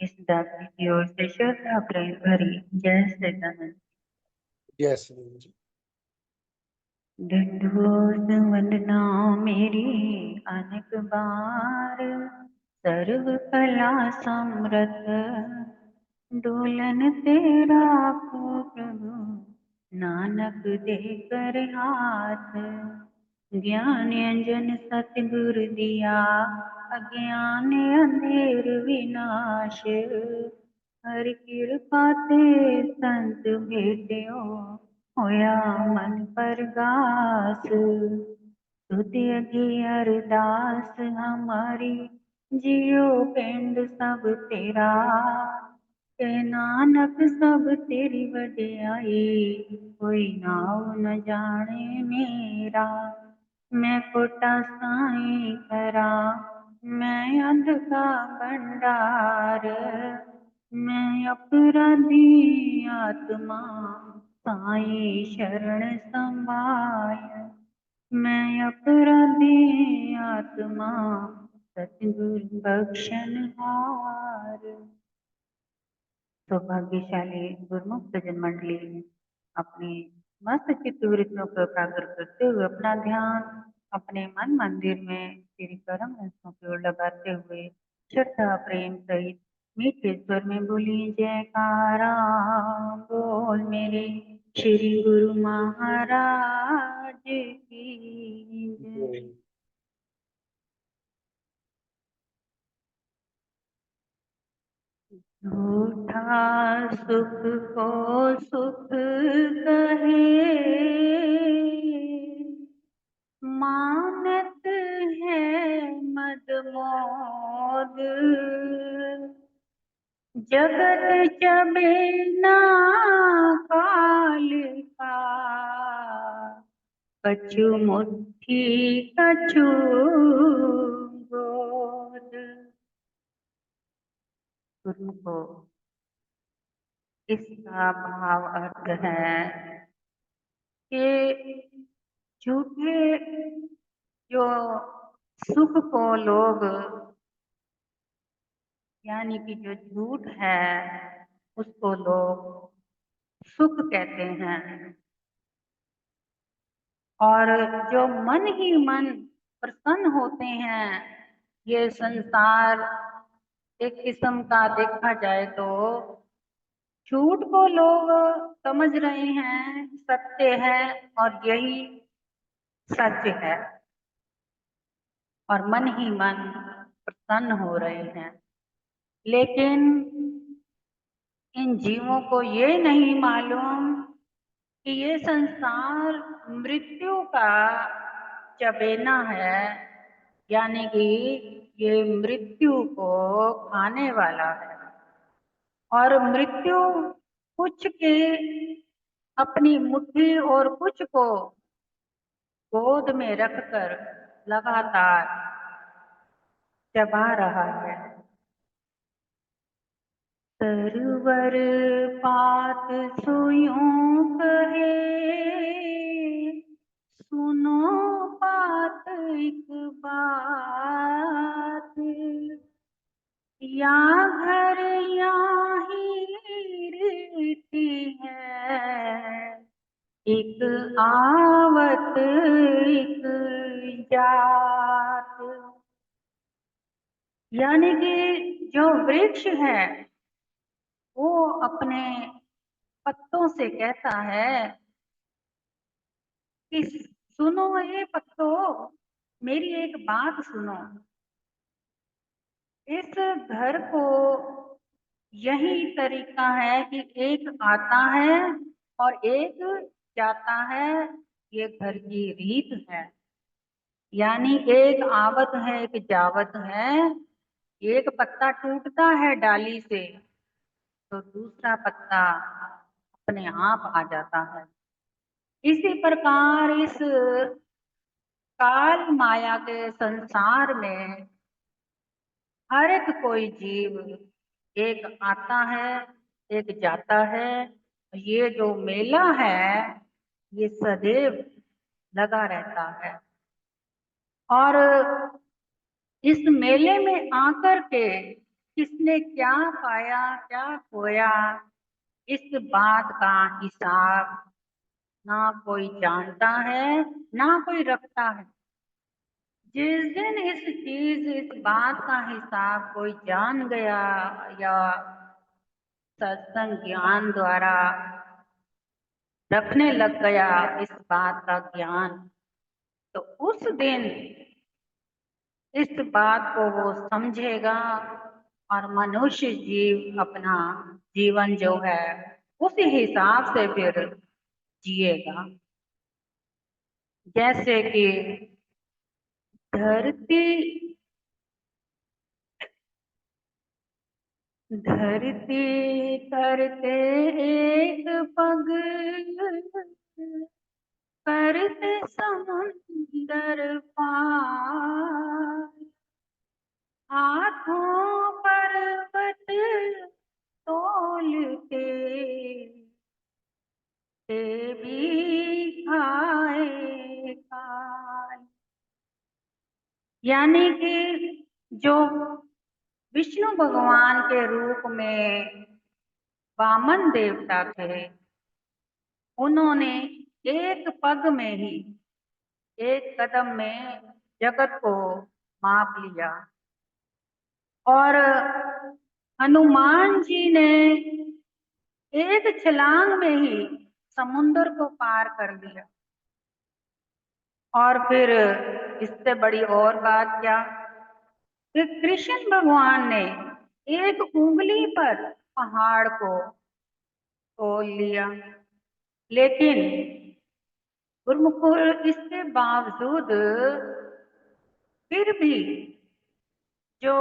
इस दादी की ओर से श्रद्धा प्रेम भरी जय सदानंद। यस दंडवत वंदना मेरी अनेक बार, सर्व कला समृत डोलन तेरा को प्रभु, नानक दे कर हाथ। ज्ञान अंजन सतगुर दिया, अज्ञान अंधेर विनाश। हर कृपा ते संत भेटियो, होया मन परगास। तुति अगी अरदास हमारी, जियो पिंड सब तेरा। ते नानक सब तेरी वड्याई, कोई नाव न जाने मेरा। मैं कोटा साई करा, मैं अध का भंडार। मैं अपराधी आत्मा, साई शरण समाय। मैं अपराधी आत्मा, सतगुरु बख्शन हार। सौभाग्यशाली गुरुमुख सज्जन मंडली अपनी मस्त चित्तवृत्तियों को एकाग्र करते हुए अपना ध्यान अपने मन मंदिर में श्री परम हंसों की ओर लगाते हुए श्रद्धा प्रेम सहित मीठे स्वर में बोली जयकारा। बोल मेरे श्री गुरु महाराज की जय। झूठा सुख को सुख कहे, मानत है मदमोद। जगत चबे ना काल का, कछु मुट्ठी कछु गोद। गुरुमुखो, इसका भाव अर्थ है कि झूठे जो सुख को लोग, यानी कि जो झूठ है उसको लोग सुख कहते हैं, और जो मन ही मन प्रसन्न होते हैं, ये संसार एक किस्म का देखा जाए तो झूठ को लोग समझ रहे हैं सत्य है और यही सत्य है, और मन ही मन प्रसन्न हो रहे हैं। लेकिन इन जीवों को ये नहीं मालूम कि ये संसार मृत्यु का चबेना है, यानी कि ये मृत्यु को खाने वाला है। और मृत्यु कुछ के अपनी मुट्ठी और कुछ को गोद में रखकर लगातार चबा रहा है। सरवर पात सुयूं कहे, सुनो पात एक बात। या घर या ही रीति है, एक आवत एक जात। यानी कि जो वृक्ष है वो अपने पत्तों से कहता है कि सुनो ये पत्तों, मेरी एक बात सुनो। इस घर को यही तरीका है कि एक आता है और एक जाता है, ये घर की रीत है। यानी एक आवत है एक जावत है। एक पत्ता टूटता है डाली से तो दूसरा पत्ता अपने आप आ जाता है। इसी प्रकार इस काल माया के संसार में हर एक कोई जीव एक आता है एक जाता है। ये जो मेला है ये सदैव लगा रहता है, और इस मेले में आकर के किसने क्या पाया क्या खोया, इस बात का हिसाब ना कोई जानता है ना कोई रखता है। जिस दिन इस बात का हिसाब कोई जान गया या सत्संग ज्ञान द्वारा रखने लग गया इस बात का ज्ञान, तो उस दिन इस बात को वो समझेगा और मनुष्य जीव अपना जीवन जो है उसी हिसाब से फिर जिएगा। जैसे कि धरती धरती करते एक पग, करते समुंदर पार, हाथों पर्वत तोलते ते भी खाए काल। यानी कि जो विष्णु भगवान के रूप में वामन देवता थे, उन्होंने एक पग में ही, एक कदम में जगत को माप लिया। और हनुमान जी ने एक छलांग में ही समुद्र को पार कर लिया। और फिर इससे बड़ी और बात क्या कि कृष्ण भगवान ने एक उंगली पर पहाड़ को तोल लिया। लेकिन गुरुमुखो, इसके बावजूद फिर भी जो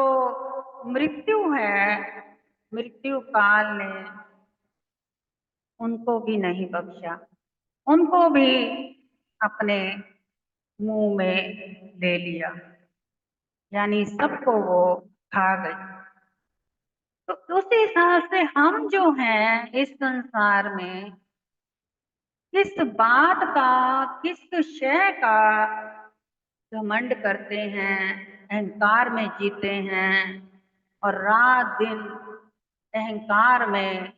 मृत्यु है, मृत्यु काल ने उनको भी नहीं बख्शा, उनको भी अपने मुंह में ले लिया, यानी सबको वो खा गई। तो उस हिसाब से हम जो हैं इस संसार में किस बात का, किस शय का घमंड करते हैं, अहंकार में जीते हैं और रात दिन अहंकार में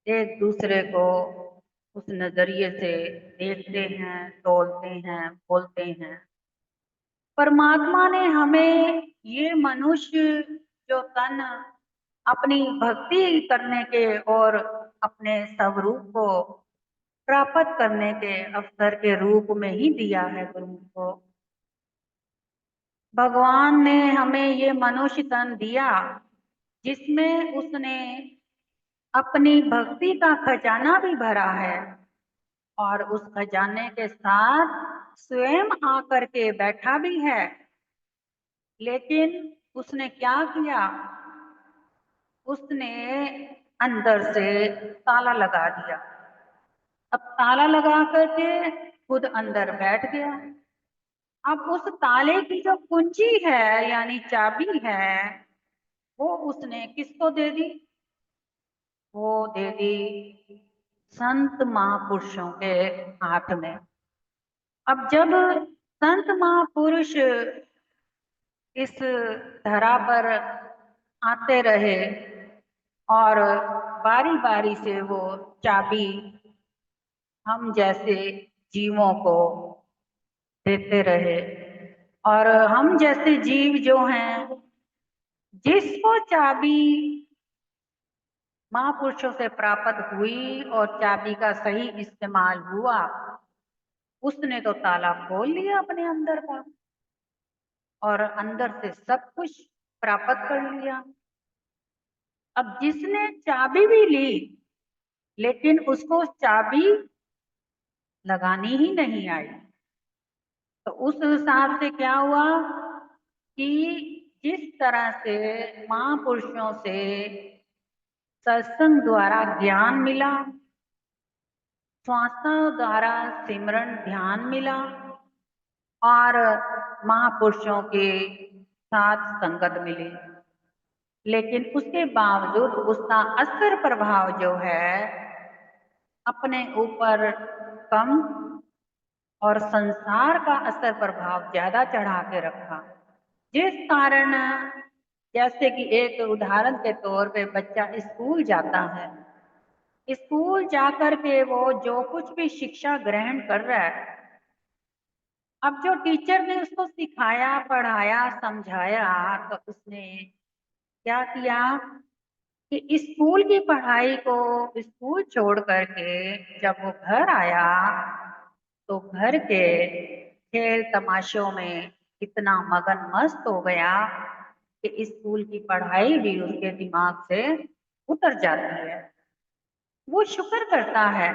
एक दूसरे को उस नजरिए से देखते हैं, तोलते हैं, बोलते हैं। परमात्मा ने हमें ये मनुष्य जो तन अपनी भक्ति करने के और अपने स्वरूप को प्राप्त करने के अवसर के रूप में ही दिया है। गुरु को भगवान ने हमें ये मनुष्य तन दिया जिसमें उसने अपनी भक्ति का खजाना भी भरा है और उस खजाने के साथ स्वयं आकर के बैठा भी है। लेकिन उसने क्या किया, उसने अंदर से ताला लगा दिया। अब ताला लगा करके खुद अंदर बैठ गया। अब उस ताले की जो कुंजी है यानी चाबी है, वो उसने किसको दे दी? वो दे दी संत महापुरुषों के हाथ में। अब जब संत महापुरुष इस धरा पर आते रहे और बारी बारी से वो चाबी हम जैसे जीवों को देते रहे, और हम जैसे जीव जो हैं जिसको चाबी महापुरुषों से प्राप्त हुई और चाबी का सही इस्तेमाल हुआ, उसने तो ताला खोल लिया अपने अंदर का और अंदर से सब कुछ प्राप्त कर लिया। अब जिसने चाबी भी ली लेकिन उसको चाबी लगानी ही नहीं आई, तो उस हिसाब से क्या हुआ कि जिस तरह से महापुरुषों से सत्संग द्वारा ज्ञान मिला, श्वासों द्वारा सिमरन ध्यान मिला और महापुरुषों के साथ संगत मिली, लेकिन उसके बावजूद उसका असर प्रभाव जो है अपने ऊपर कम और संसार का असर प्रभाव ज्यादा चढ़ा के रखा, जिस कारण जैसे कि एक उदाहरण के तौर पे बच्चा स्कूल जाता है, स्कूल जाकर के वो जो कुछ भी शिक्षा ग्रहण कर रहा है, अब जो टीचर ने उसको सिखाया, पढ़ाया, समझाया, तो उसने क्या किया कि स्कूल की पढ़ाई को स्कूल छोड़ करके जब वो घर आया, तो घर के खेल तमाशों में इतना मगन मस्त हो गया कि स्कूल की पढ़ाई भी उसके दिमाग से उतर जाती है। वो शुक्र करता है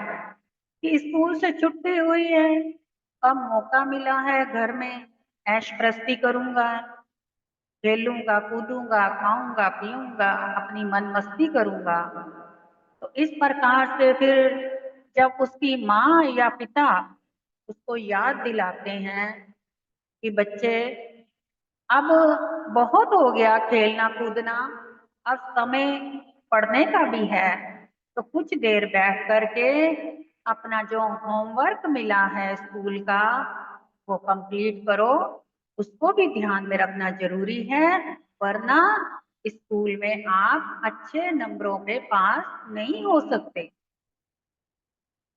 कि स्कूल से छुट्टी हुई है, अब मौका मिला है घर में ऐश प्रस्ती करूंगा, खेलूंगा, कूदूंगा, खाऊंगा, पीऊंगा, अपनी मन मस्ती करूंगा। तो इस प्रकार से फिर जब उसकी माँ या पिता उसको याद दिलाते हैं कि बच्चे अब बहुत हो गया खेलना कूदना, अब समय पढ़ने का भी है, तो कुछ देर बैठ करके अपना जो होमवर्क मिला है स्कूल का वो कंप्लीट करो, उसको भी ध्यान में रखना जरूरी है, वरना स्कूल में आप अच्छे नंबरों पे पास नहीं हो सकते।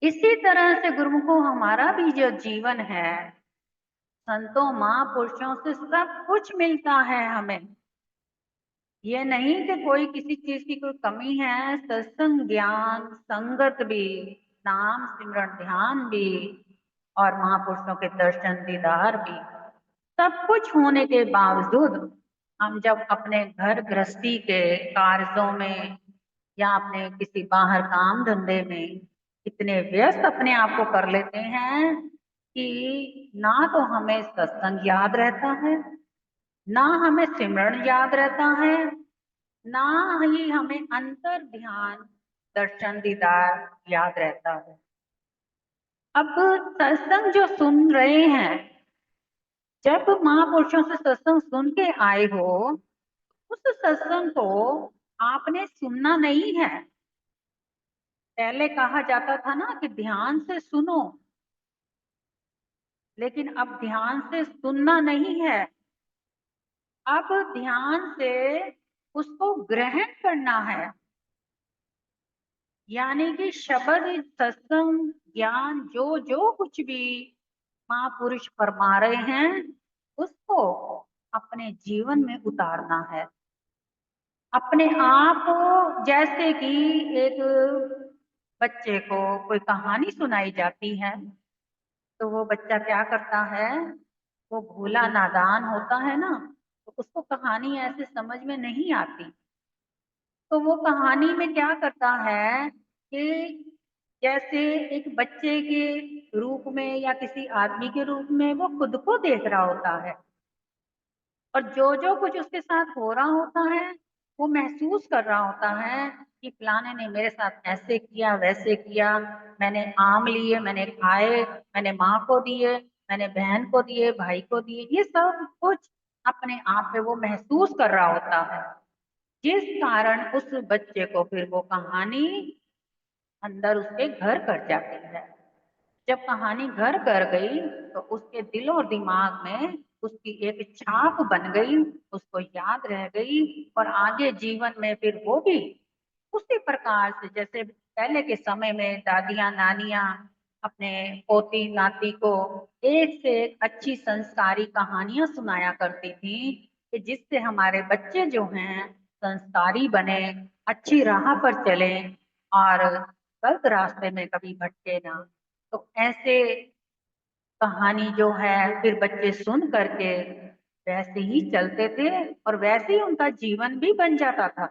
इसी तरह से गुरुमुखों हमारा भी जो जीवन है, संतों महापुरुषों से सब कुछ मिलता है हमें। ये नहीं कि कोई किसी चीज की कोई कमी है, सत्संग ज्ञान संगत भी, नाम सिमरण ध्यान भी, और महापुरुषों के दर्शन दीदार भी, सब कुछ होने के बावजूद हम जब अपने घर गृहस्थी के कार्यों में या अपने किसी बाहर काम धंधे में इतने व्यस्त अपने आप को कर लेते हैं कि ना तो हमें सत्संग याद रहता है, ना हमें सिमरण याद रहता है, ना ही हमें अंतर ध्यान दर्शन दीदार याद रहता है। अब सत्संग जो सुन रहे हैं, जब महापुरुषों से सत्संग सुन के आए हो, उस सत्संग को आपने सुनना नहीं है। पहले कहा जाता था ना कि ध्यान से सुनो, लेकिन अब ध्यान से सुनना नहीं है, अब ध्यान से उसको ग्रहण करना है। यानी कि शब्द सत्संग ज्ञान जो जो कुछ भी महापुरुष फरमा रहे हैं, उसको अपने जीवन में उतारना है। अपने आप को, जैसे कि एक बच्चे को कोई कहानी सुनाई जाती है, तो वो बच्चा क्या करता है, वो भोला नादान होता है ना, तो उसको कहानी ऐसे समझ में नहीं आती, तो वो कहानी में क्या करता है कि जैसे एक बच्चे के रूप में या किसी आदमी के रूप में वो खुद को देख रहा होता है, और जो जो कुछ उसके साथ हो रहा होता है वो महसूस कर रहा होता है कि फलाने ने मेरे साथ ऐसे किया वैसे किया, मैंने आम लिए, मैंने खाए, मैंने माँ को दिए, मैंने बहन को दिए, भाई को दिए, ये सब कुछ अपने आप पे वो महसूस कर रहा होता है, जिस कारण उस बच्चे को फिर वो कहानी अंदर उसके घर कर जाती है। जब कहानी घर कर गई तो उसके दिल और दिमाग में उसकी एक छाप बन गई, उसको याद रह गई, और आगे जीवन में फिर वो भी उसी प्रकार से, जैसे पहले के समय में दादियां नानियां अपने पोती नाती को एक से एक अच्छी संस्कारी कहानियां सुनाया करती थी कि जिससे हमारे बच्चे जो हैं संस्कारी बने, अच्छी राह पर चले और गलत रास्ते में कभी भटके ना। तो ऐसे कहानी जो है फिर बच्चे सुन करके वैसे ही चलते थे और वैसे ही उनका जीवन भी बन जाता था।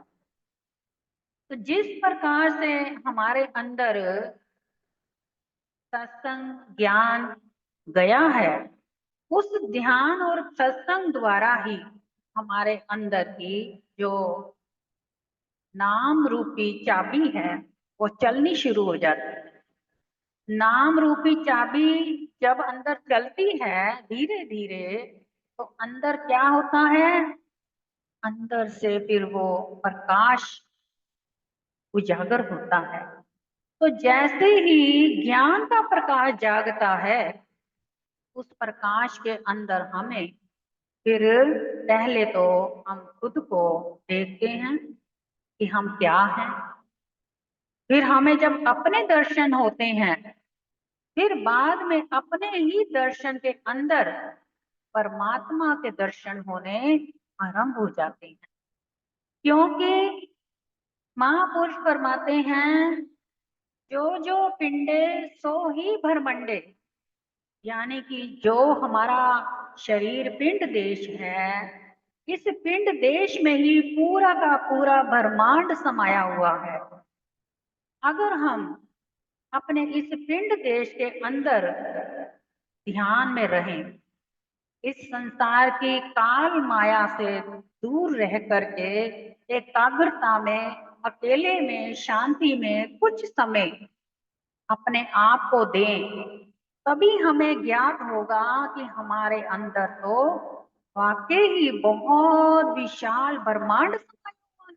तो जिस प्रकार से हमारे अंदर सत्संग ज्ञान गया है, उस ध्यान और सत्संग द्वारा ही हमारे अंदर की जो नाम रूपी चाबी है वो चलनी शुरू हो जाती है। नाम रूपी चाबी जब अंदर चलती है धीरे धीरे, तो अंदर क्या होता है, अंदर से फिर वो प्रकाश उजागर होता है। तो जैसे ही ज्ञान का प्रकाश जागता है, उस प्रकाश के अंदर हमें फिर पहले तो हम खुद को देखते हैं कि हम क्या हैं। फिर हमें जब अपने दर्शन होते हैं, फिर बाद में अपने ही दर्शन के अंदर परमात्मा के दर्शन होने आरंभ हो जाते हैं। क्योंकि महापुरुष फरमाते हैं, जो जो पिंडे सो ही भरमंडे, यानी कि जो हमारा शरीर पिंड देश है, इस पिंड देश में ही पूरा का पूरा ब्रह्मांड समाया हुआ है। अगर हम अपने इस पिंड देश के अंदर ध्यान में रहें, इस संसार की काल माया से दूर रह करके एकाग्रता में, अकेले में, शांति में कुछ समय अपने आप को दें, तभी हमें ज्ञात होगा कि हमारे अंदर तो वाकई ही बहुत विशाल ब्रह्मांड समाया हुआ है।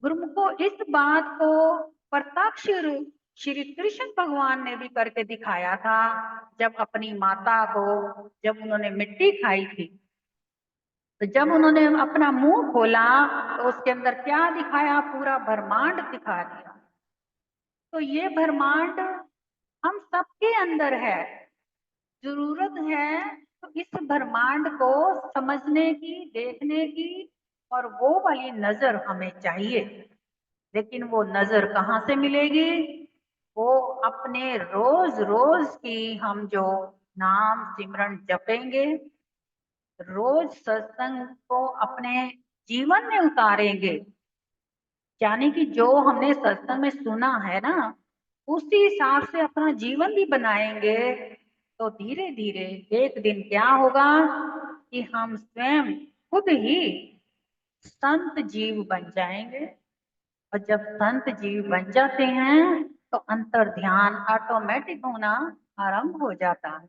गुरुमुखो, इस बात को प्रत्यक्ष श्री कृष्ण भगवान ने भी करके दिखाया था। जब अपनी माता को, जब उन्होंने मिट्टी खाई थी, तो जब उन्होंने अपना मुंह खोला तो उसके अंदर क्या दिखाया? पूरा ब्रह्मांड दिखा दिया। तो ये ब्रह्मांड हम सबके अंदर है। जरूरत है तो इस ब्रह्मांड को समझने की, देखने की, और वो वाली नजर हमें चाहिए। लेकिन वो नजर कहाँ से मिलेगी? वो अपने रोज रोज की हम जो नाम सिमरन जपेंगे, रोज सत्संग को अपने जीवन में उतारेंगे, यानी कि जो हमने सत्संग में सुना है ना, उसी हिसाब से अपना जीवन भी बनाएंगे, तो धीरे धीरे एक दिन क्या होगा कि हम स्वयं खुद ही संत जीव बन जाएंगे। और जब संत जीव बन जाते हैं तो अंतर ध्यान ऑटोमेटिक होना आरंभ हो जाता है।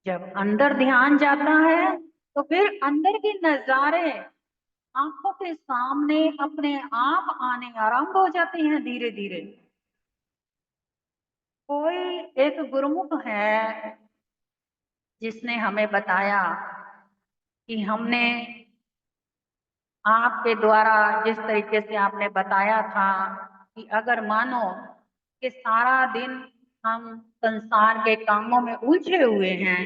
जब अंदर ध्यान जाता है तो फिर अंदर के नजारे आंखों के सामने अपने आप आने आरंभ हो जाते हैं धीरे धीरे। कोई एक गुरुमुख है जिसने हमें बताया कि हमने आपके द्वारा जिस तरीके से आपने बताया था कि अगर मानो कि सारा दिन हम संसार के कामों में उलझे हुए हैं,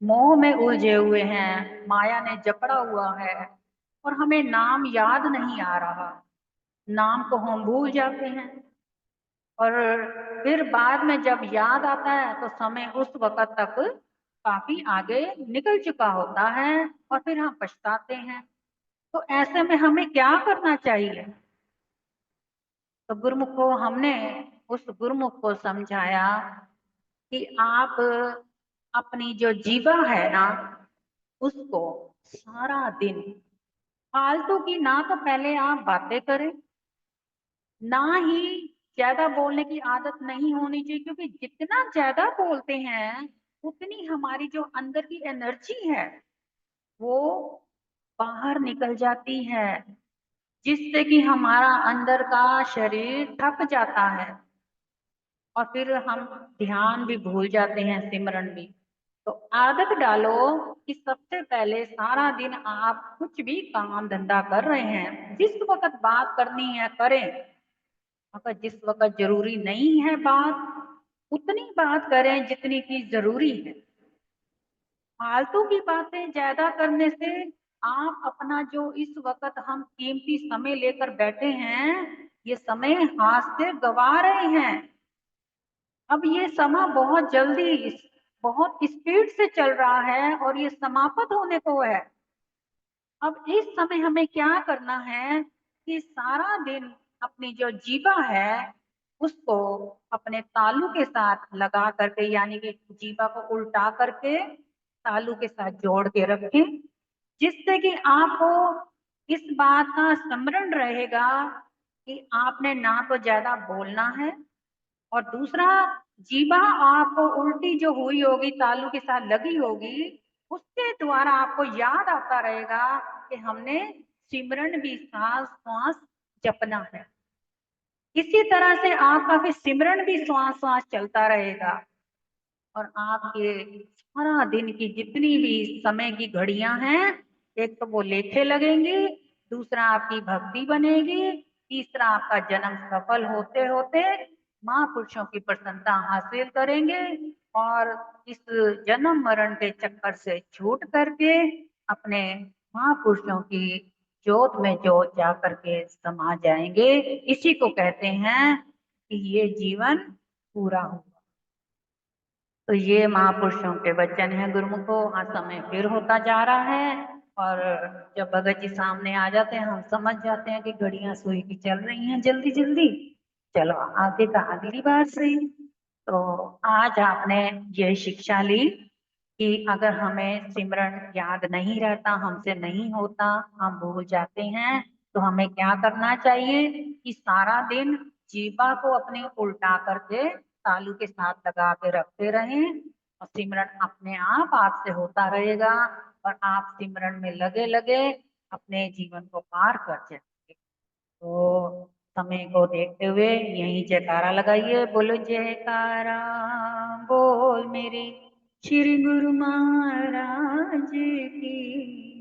मोह में उलझे हुए हैं, माया ने जकड़ा हुआ है, और हमें नाम याद नहीं आ रहा, नाम को हम भूल जाते हैं, और फिर बाद में जब याद आता है तो समय उस वक्त तक काफी आगे निकल चुका होता है और फिर हम पछताते हैं। तो ऐसे में हमें क्या करना चाहिए? तो गुरुमुख को हमने, उस गुरुमुख को समझाया कि आप अपनी जो जीवा है ना, उसको सारा दिन फालतू की ना तो पहले आप बातें करें, ना ही ज्यादा बोलने की आदत नहीं होनी चाहिए, क्योंकि जितना ज्यादा बोलते हैं उतनी हमारी जो अंदर की एनर्जी है वो बाहर निकल जाती है, जिससे कि हमारा अंदर का शरीर थक जाता है और फिर हम ध्यान भी भूल जाते हैं, सिमरन भी। तो आदत डालो कि सबसे पहले सारा दिन आप कुछ भी काम धंधा कर रहे हैं, जिस वक्त बात करनी है करें, अगर जिस वक्त जरूरी नहीं है बात, उतनी बात करें जितनी की जरूरी है। फालतू की बातें ज्यादा करने से आप अपना जो इस वक्त हम कीमती समय लेकर बैठे हैं, ये समय हाथ से गवा रहे हैं। अब ये समय बहुत जल्दी, बहुत स्पीड से चल रहा है और ये समाप्त होने को है। अब इस समय हमें क्या करना है कि सारा दिन अपनी जो जीवा है उसको अपने तालू के साथ लगा करके, यानी कि जीवा को उल्टा करके तालू के साथ जोड़ के रखें, जिससे कि आपको इस बात का स्मरण रहेगा कि आपने ना तो ज्यादा बोलना है, और दूसरा, जीवा आपको उल्टी जो हुई होगी, तालू के साथ लगी होगी, उसके द्वारा आपको याद आता रहेगा कि हमने सिमरन भी सांस सांस जपना है। इसी तरह से आपका फिर सिमरन भी श्वास श्वास चलता रहेगा। और आपके सारा दिन की जितनी भी समय की घड़ियां हैं, एक तो वो लेखे लगेंगी, दूसरा आपकी भक्ति बनेगी, तीसरा आपका जन्म सफल होते होते महापुरुषों की प्रसन्नता हासिल करेंगे और इस जन्म मरण के चक्कर से छूट करके अपने महापुरुषों की जोत में जोत जा करके समा जाएंगे। इसी को कहते हैं कि ये जीवन पूरा हुआ। तो ये महापुरुषों के वचन है गुरुमुखो। हाँ, समय फिर होता जा रहा है और जब भगत जी सामने आ जाते हैं हम समझ जाते हैं कि घड़ियां सुई की चल रही हैं जल्दी जल्दी। चलो आगे का अगली बार से। तो आज आपने ये शिक्षा ली कि अगर हमें सिमरन याद नहीं रहता, हमसे नहीं होता, हम भूल जाते हैं, तो हमें क्या करना चाहिए कि सारा दिन जीवा को अपने उल्टा करके तालू के साथ लगा के रखते रहें और सिमरन अपने आप आपसे होता रहेगा और आप सिमरन में लगे लगे अपने जीवन को पार कर जाएंगे। तो समय को देखते हुए यही जयकारा लगाइए, बोलो जयकारा बोल मेरे श्री गुरु महाराज की।